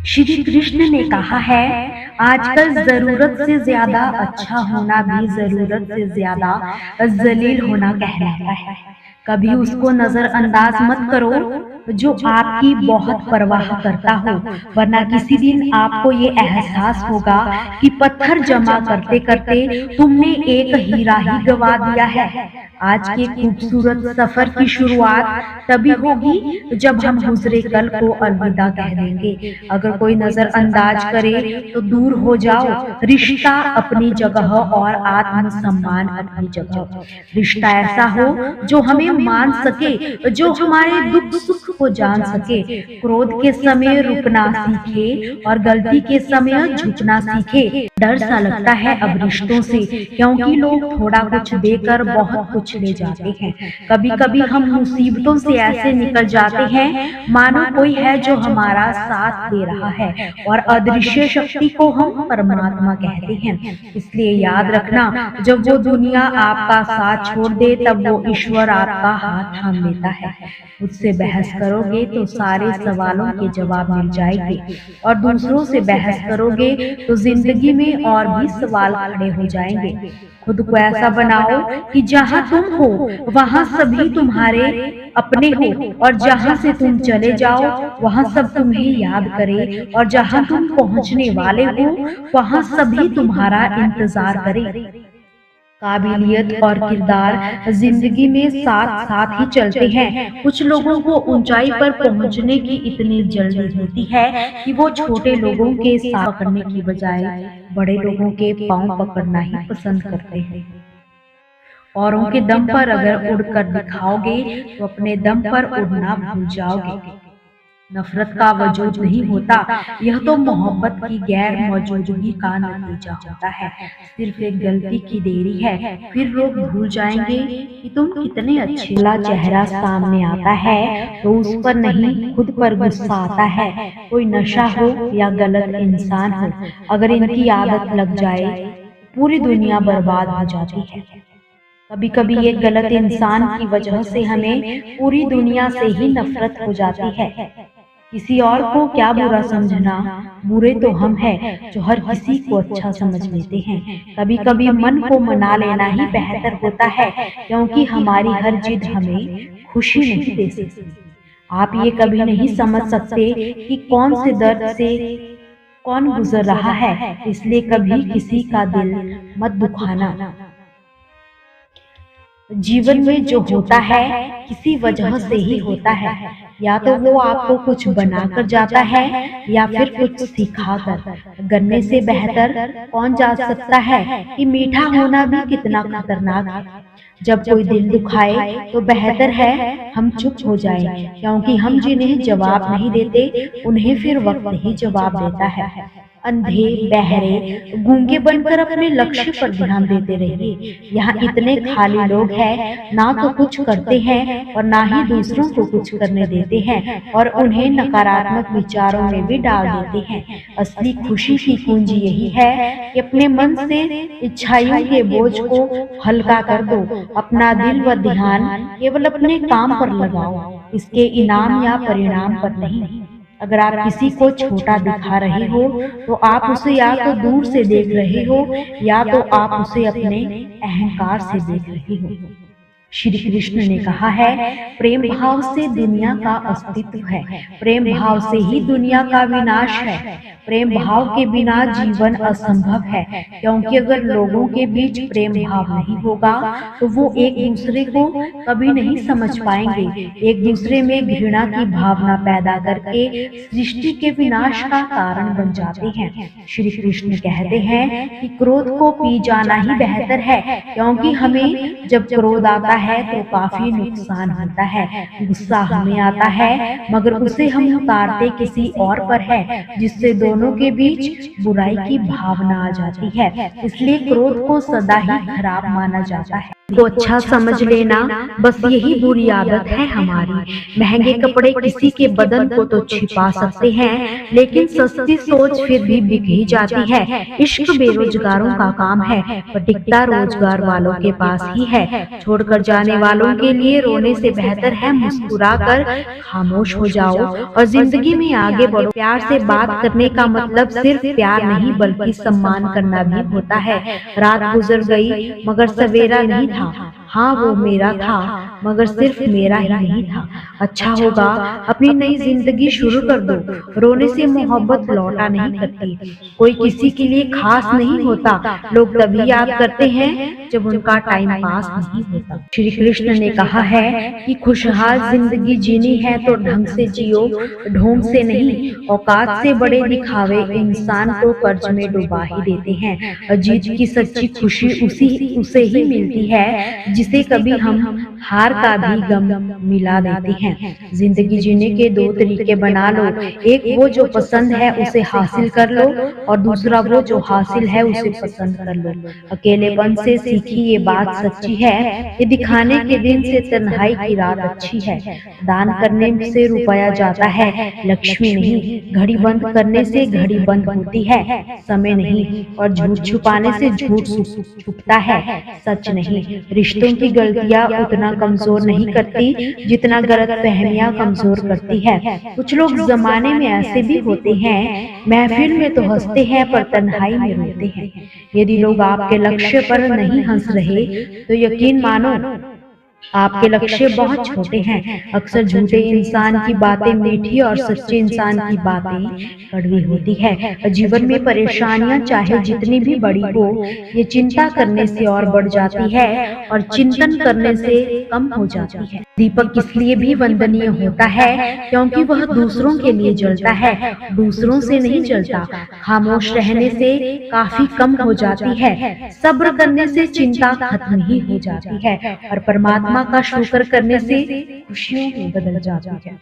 श्री कृष्ण ने कहा है, आजकल जरूरत से ज्यादा अच्छा होना भी जरूरत से ज्यादा जलील होना कहलाता है। कभी उसको नजरअंदाज मत करो जो आपकी बहुत परवाह करता हो, वरना किसी दिन आपको ये एहसास होगा कि पत्थर जमा करते करते तुमने एक हीरा ही गवा दिया है। आज के खूबसूरत सफर की शुरुआत तभी होगी जब हम गुजरे कल को अलविदा कह देंगे। अगर कोई नजरअंदाज करे तो दूर हो जाओ। रिश्ता अपनी जगह और आत्मसम्मान अपनी जगह। रिश्ता ऐसा हो जो हमें मान सके, जो हमारे दुख सुख को जान सके, क्रोध के समय रुकना सीखे और गलती के समय झुकना सीखे। डर सा लगता है अब रिश्तों से, क्योंकि लोग थोड़ा कुछ देकर बहुत कुछ ले जाते हैं। कभी कभी हम मुसीबतों से ऐसे निकल जाते हैं मानो कोई है जो हमारा साथ दे रहा है, और अदृश्य शक्ति को हम परमात्मा कहते हैं। इसलिए याद रखना, जब वो दुनिया आपका साथ छोड़ दे तब वो ईश्वर आपका हाथ थाम लेता है। मुझसे बहस करोगे तो सारे सवालों के जवाब मिल जाएंगे, और दूसरों से बहस करोगे तो जिंदगी में और भी सवाल खड़े हो जाएंगे। खुद को ऐसा बनाओ कि जहाँ तुम हो वहाँ सभी तुम्हारे अपने हो, और जहाँ से तुम चले जाओ वहाँ सब तुम्हें याद करे, और जहाँ तुम पहुँचने वाले हो वहाँ सभी तुम्हारा इंतजार करे। काबिलियत और किरदार जिंदगी में साथ साथ ही चलते हैं। कुछ लोगों को ऊंचाई पर पहुंचने की इतनी जल्दी होती है कि वो छोटे लोगों के साथ पकड़ने की बजाय बड़े लोगों के पांव पकड़ना ही पसंद करते हैं। औरों के दम पर अगर उड़कर दिखाओगे तो अपने दम पर उड़ना भूल जाओगे। नफरत का वजूद नहीं होता, यह तो मोहब्बत की गैर मौजूदगी का नतीजा होता है। सिर्फ एक गलती की देरी है, फिर लोग भूल जाएंगे कि तुम कितने अच्छे। खुला चेहरा सामने आता है तो उस पर नहीं खुद पर गुस्सा आता है। कोई नशा हो या गलत इंसान हो, अगर इनकी आदत लग जाए पूरी दुनिया बर्बाद हो जाती है। कभी कभी एक गलत इंसान की वजह से हमें पूरी दुनिया से ही नफरत हो जाती है। किसी और को क्या बुरा समझना, बुरे तो हम हैं जो हर किसी को अच्छा समझ लेते हैं। कभी कभी मन को मना लेना ही बेहतर होता है, क्योंकि हमारी हर जिद हमें खुशी नहीं दे सकती। आप ये कभी नहीं समझ सकते कि कौन से दर्द से कौन गुजर रहा है, इसलिए कभी किसी का दिल मत दुखाना। जीवन में जो होता है किसी वजह से ही होता है, या तो वो आपको कुछ बनाकर जाता है या फिर कुछ सिखाकर। गन्ने से बेहतर कौन जा सकता है कि मीठा होना भी कितना खतरनाक है। जब कोई दिल दुखाए तो बेहतर है हम चुप हो जाएं, क्योंकि हम जिन्हें जवाब नहीं देते उन्हें फिर वक्त ही जवाब देता है। अंधे बहरे गूंगे बनकर अपने लक्ष्य पर ध्यान देते रहिए। यहाँ इतने खाली लोग हैं, ना तो कुछ करते हैं और ना ही दूसरों को कुछ करने देते हैं, और उन्हें नकारात्मक विचारों में भी डाल देते हैं। असली खुशी की कुंजी यही है कि अपने मन से इच्छाओं के बोझ को हल्का कर दो। अपना दिल व ध्यान केवल अपने काम पर लगाओ, इसके इनाम या परिणाम पर नहीं। अगर आप किसी को छोटा दिखा रहे हो तो आप उसे या तो दूर से देख रहे हो, या तो आप उसे अपने अहंकार से देख रहे हो। श्री कृष्ण ने कहा है, प्रेम भाव से दुनिया का अस्तित्व है, प्रेम भाव से ही दुनिया का विनाश है। प्रेम भाव के बिना जीवन असंभव है, क्योंकि अगर लोगों के बीच प्रेम भाव नहीं होगा तो वो एक दूसरे को कभी नहीं समझ पाएंगे। एक दूसरे में घृणा की भावना पैदा करके सृष्टि के विनाश का कारण बन जाते हैं। श्री कृष्ण कहते हैं कि क्रोध को पी जाना ही बेहतर है, क्योंकि हमें जब क्रोध आता है तो काफी नुकसान होता है। गुस्सा हमें आता है मगर उसे हम उतारते किसी और पर है, जिससे दोनों के बीच बुराई की भावना आ जाती है। इसलिए क्रोध को सदा ही खराब माना जाता है। को अच्छा समझ लेना, बस यही बुरी आदत है हमारी। महंगे कपड़े किसी के बदन को तो छिपा सकते हैं, लेकिन सस्ती सोच फिर भी बिक ही जाती है। इश्क बेरोजगारों का काम है, पर टिकता रोजगार वालों के पास ही है। छोड़कर जाने वालों के लिए रोने से बेहतर है मुस्कुराकर खामोश हो जाओ और जिंदगी में आगे बढ़ो। प्यार से बात करने का मतलब सिर्फ प्यार नहीं, बल्कि सम्मान करना भी होता है। रात गुजर गई मगर सवेरा नहीं था। हाँ, वो मेरा था मगर सिर्फ मेरा ही नहीं था। अच्छा होगा अपनी नई जिंदगी शुरू कर दो। रोने से मोहब्बत लौटा नहीं करती। कोई किसी के लिए खास नहीं होता। लोग तभी याद करते हैं जब उनका टाइम पास नहीं होता। श्री कृष्ण ने कहा है कि खुशहाल जिंदगी जीनी है तो ढंग से जियो, ढोंग से नहीं। औकात से बड़े दिखावे इंसान को कर्ज में डुबा ही देते हैं। जीत की सच्ची खुशी उसे ही मिलती है जिसे कभी हम हार का भी गम मिला देते हैं। जिंदगी जीने के दो तरीके बना लो, एक वो जो पसंद है उसे हासिल कर लो और दूसरा वो जो हासिल है उसे पसंद कर लो। अकेलेपन से सीखी ये बात सच्ची है कि दिखाने के दिन से तन्हाई की रात अच्छी है। दान करने से रुपया जाता है, लक्ष्मी नहीं। घड़ी बंद करने से घड़ी बंद होती है, समय नहीं। और झूठ छुपाने से झूठ छुपता है, सच नहीं। रिश्तों की गलतियां उतना कमजोर नहीं करती जितना गलत फहमियां कमजोर करती है। कुछ लोग जमाने में ऐसे भी होते हैं, महफिल में तो हंसते हैं पर तन्हाई में रोते हैं। यदि लोग आपके लक्ष्य पर नहीं हंस रहे तो यकीन मानो आपके लक्ष्य बहुत छोटे हैं। अक्सर झूठे इंसान की बातें मीठी और सच्चे इंसान की बातें कड़वी होती है। जीवन में परेशानियां चाहे जितनी भी बड़ी हो, ये चिंता करने से और बढ़ जाती है और चिंतन करने से कम हो जाती है। दीपक इसलिए भी वंदनीय होता है क्योंकि वह दूसरों के लिए जलता है, दूसरों से नहीं जलता। खामोश रहने से काफी कम हो जाती है, सब्र करने से चिंता खत्म ही हो जाती है और परमात्मा का शुक्र करने से खुशियों में बदल जाती है।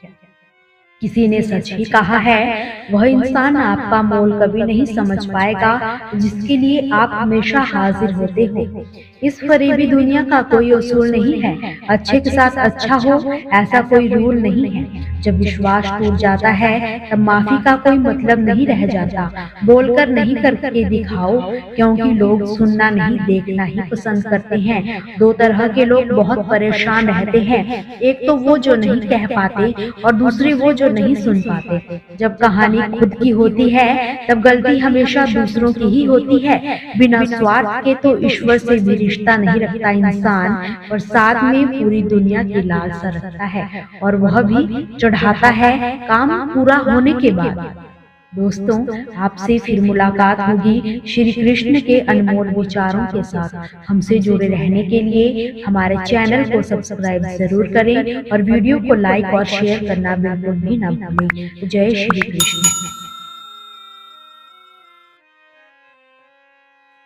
किसी ने सच ही कहा है, वह इंसान आपका मोल कभी नहीं समझ पाएगा जिसके लिए आप हमेशा हाजिर होते हो। इस फरेबी दुनिया का कोई उसूल नहीं है, अच्छे के साथ अच्छा हो ऐसा कोई रूल नहीं है। जब विश्वास टूट जाता है तब माफी का कोई मतलब नहीं रह जाता। बोलकर नहीं करके दिखाओ, क्योंकि लोग सुनना नहीं देखना ही पसंद करते हैं। दो तरह के लोग बहुत परेशान रहते हैं, एक तो वो जो नहीं कह पाते और दूसरे वो जो नहीं सुन पाते। जब कहानी खुद की होती है तब गलती हमेशा दूसरों की ही होती है। बिना स्वार्थ के तो ईश्वर से भी रिश्ता नहीं रखता इंसान, और साथ में पूरी दुनिया की लालसा रखता है, और वह भी चढ़ाता है काम पूरा होने के बाद। दोस्तों, आपसे फिर मुलाकात होगी श्री कृष्ण के अनमोल विचारों के साथ। हमसे जुड़े रहने के लिए हमारे चैनल को सब्सक्राइब जरूर करें और वीडियो को लाइक और शेयर करना बिल्कुल भी ना भूलें। जय श्री कृष्ण।